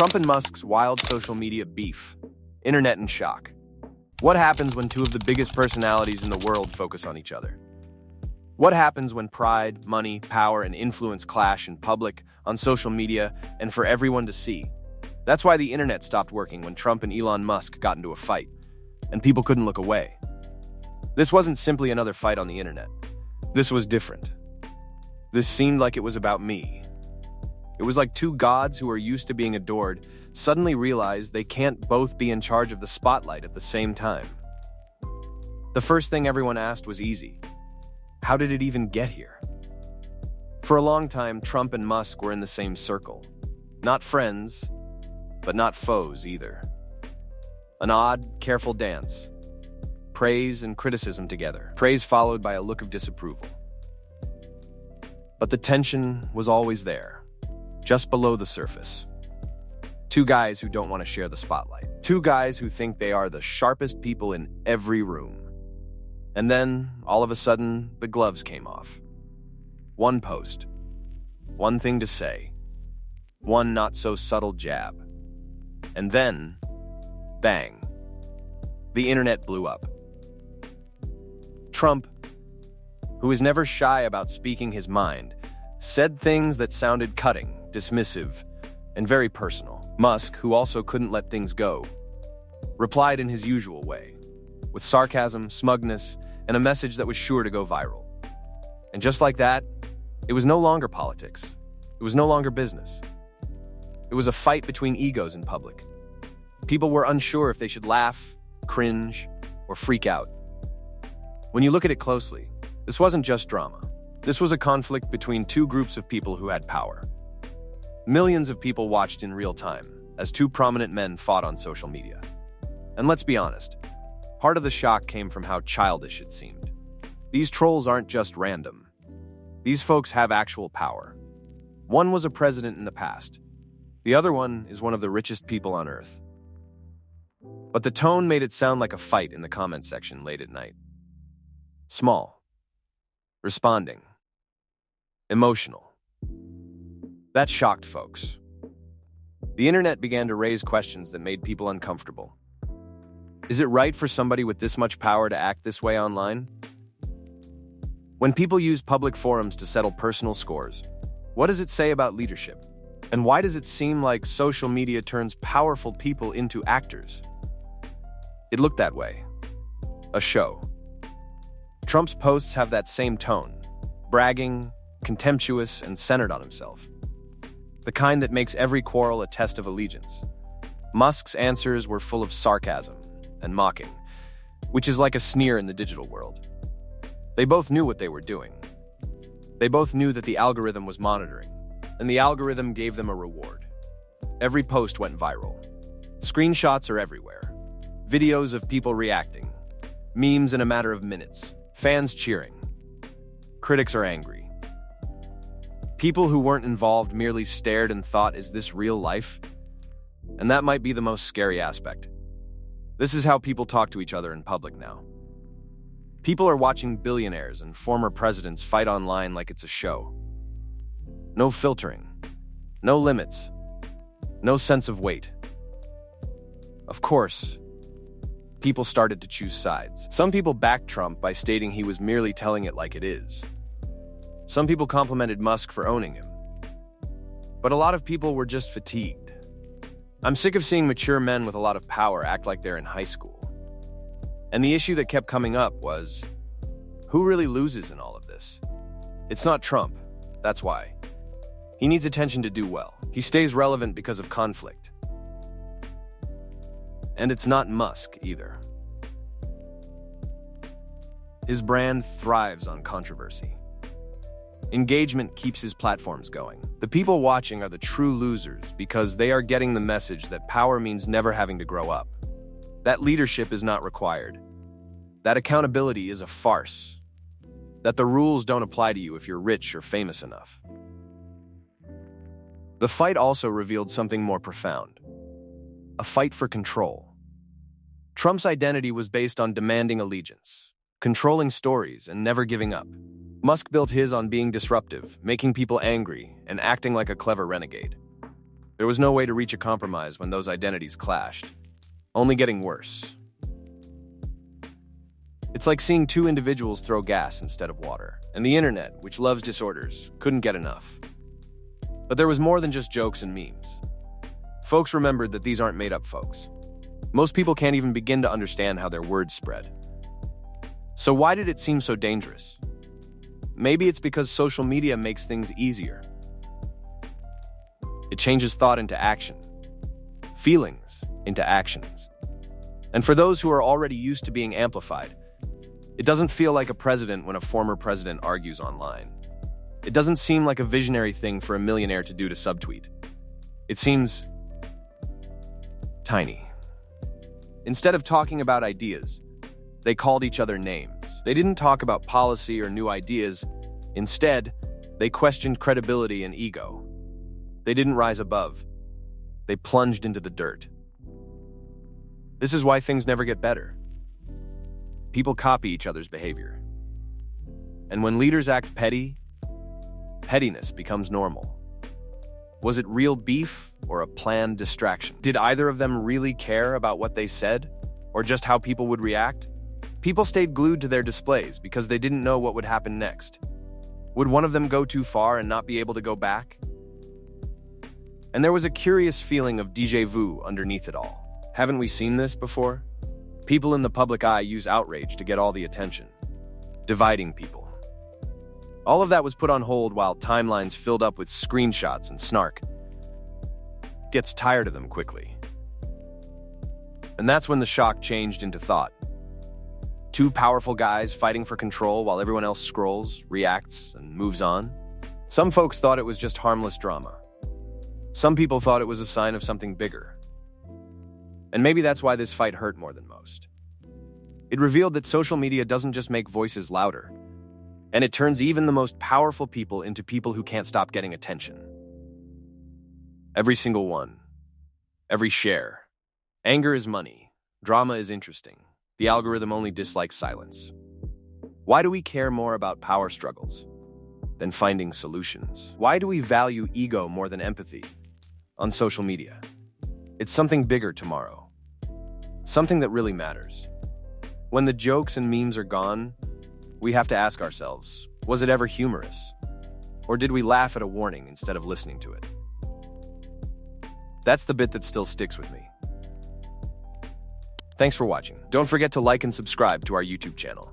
Trump and Musk's wild social media beef. Internet in shock. What happens when two of the biggest personalities in the world focus on each other? What happens when pride, money, power, and influence clash in public, on social media, and for everyone to see? That's why the internet stopped working when Trump and Elon Musk got into a fight, and people couldn't look away. This wasn't simply another fight on the internet. This was different. This seemed like it was about me. It was like two gods who are used to being adored suddenly realized they can't both be in charge of the spotlight at the same time. The first thing everyone asked was easy. How did it even get here? For a long time, Trump and Musk were in the same circle. Not friends, but not foes either. An odd, careful dance. Praise and criticism together. Praise followed by a look of disapproval. But the tension was always there, just below the surface. Two guys who don't want to share the spotlight. Two guys who think they are the sharpest people in every room. And then, all of a sudden, the gloves came off. One post. One thing to say. One not-so-subtle jab. And then, bang. The internet blew up. Trump, who is never shy about speaking his mind, said things that sounded cutting, dismissive, and very personal. Musk, who also couldn't let things go, replied in his usual way, with sarcasm, smugness, and a message that was sure to go viral. And just like that, it was no longer politics. It was no longer business. It was a fight between egos in public. People were unsure if they should laugh, cringe, or freak out. When you look at it closely, this wasn't just drama. This was a conflict between two groups of people who had power. Millions of people watched in real time as two prominent men fought on social media. And let's be honest, part of the shock came from how childish it seemed. These trolls aren't just random. These folks have actual power. One was a president in the past. The other one is one of the richest people on earth. But the tone made it sound like a fight in the comment section late at night. Small. Responding. Emotional. That shocked folks. The internet began to raise questions that made people uncomfortable. Is it right for somebody with this much power to act this way online? When people use public forums to settle personal scores, what does it say about leadership? And why does it seem like social media turns powerful people into actors? It looked that way. A show. Trump's posts have that same tone, bragging, contemptuous, and centered on himself. The kind that makes every quarrel a test of allegiance. Musk's answers were full of sarcasm and mocking, which is like a sneer in the digital world. They both knew what they were doing. They both knew that the algorithm was monitoring, and the algorithm gave them a reward. Every post went viral. Screenshots are everywhere. Videos of people reacting. Memes in a matter of minutes. Fans cheering. Critics are angry. People who weren't involved merely stared and thought, is this real life? And that might be the most scary aspect. This is how people talk to each other in public now. People are watching billionaires and former presidents fight online like it's a show. No filtering. No limits. No sense of weight. Of course, people started to choose sides. Some people backed Trump by stating he was merely telling it like it is. Some people complimented Musk for owning him. But a lot of people were just fatigued. I'm sick of seeing mature men with a lot of power act like they're in high school. And the issue that kept coming up was, who really loses in all of this? It's not Trump, that's why. He needs attention to do well. He stays relevant because of conflict. And it's not Musk either. His brand thrives on controversy. Engagement keeps his platforms going. The people watching are the true losers because they are getting the message that power means never having to grow up. That leadership is not required. That accountability is a farce. That the rules don't apply to you if you're rich or famous enough. The fight also revealed something more profound. A fight for control. Trump's identity was based on demanding allegiance, controlling stories, and never giving up. Musk built his on being disruptive, making people angry, and acting like a clever renegade. There was no way to reach a compromise when those identities clashed, only getting worse. It's like seeing two individuals throw gas instead of water, and the internet, which loves disorders, couldn't get enough. But there was more than just jokes and memes. Folks remembered that these aren't made-up folks. Most people can't even begin to understand how their words spread. So why did it seem so dangerous? Maybe it's because social media makes things easier. It changes thought into action, feelings into actions. And for those who are already used to being amplified, it doesn't feel like a president when a former president argues online. It doesn't seem like a visionary thing for a millionaire to do to subtweet. It seems tiny. Instead of talking about ideas, they called each other names. They didn't talk about policy or new ideas. Instead, they questioned credibility and ego. They didn't rise above. They plunged into the dirt. This is why things never get better. People copy each other's behavior. And when leaders act petty, pettiness becomes normal. Was it real beef or a planned distraction? Did either of them really care about what they said, or just how people would react? People stayed glued to their displays because they didn't know what would happen next. Would one of them go too far and not be able to go back? And there was a curious feeling of déjà vu underneath it all. Haven't we seen this before? People in the public eye use outrage to get all the attention, dividing people. All of that was put on hold while timelines filled up with screenshots and snark. Gets tired of them quickly. And that's when the shock changed into thought. Two powerful guys fighting for control while everyone else scrolls, reacts, and moves on. Some folks thought it was just harmless drama. Some people thought it was a sign of something bigger. And maybe that's why this fight hurt more than most. It revealed that social media doesn't just make voices louder, and it turns even the most powerful people into people who can't stop getting attention. Every single one. Every share. Anger is money. Drama is interesting. The algorithm only dislikes silence. Why do we care more about power struggles than finding solutions? Why do we value ego more than empathy on social media? It's something bigger tomorrow. Something that really matters. When the jokes and memes are gone, we have to ask ourselves, was it ever humorous? Or did we laugh at a warning instead of listening to it? That's the bit that still sticks with me. Thanks for watching. Don't forget to like and subscribe to our YouTube channel.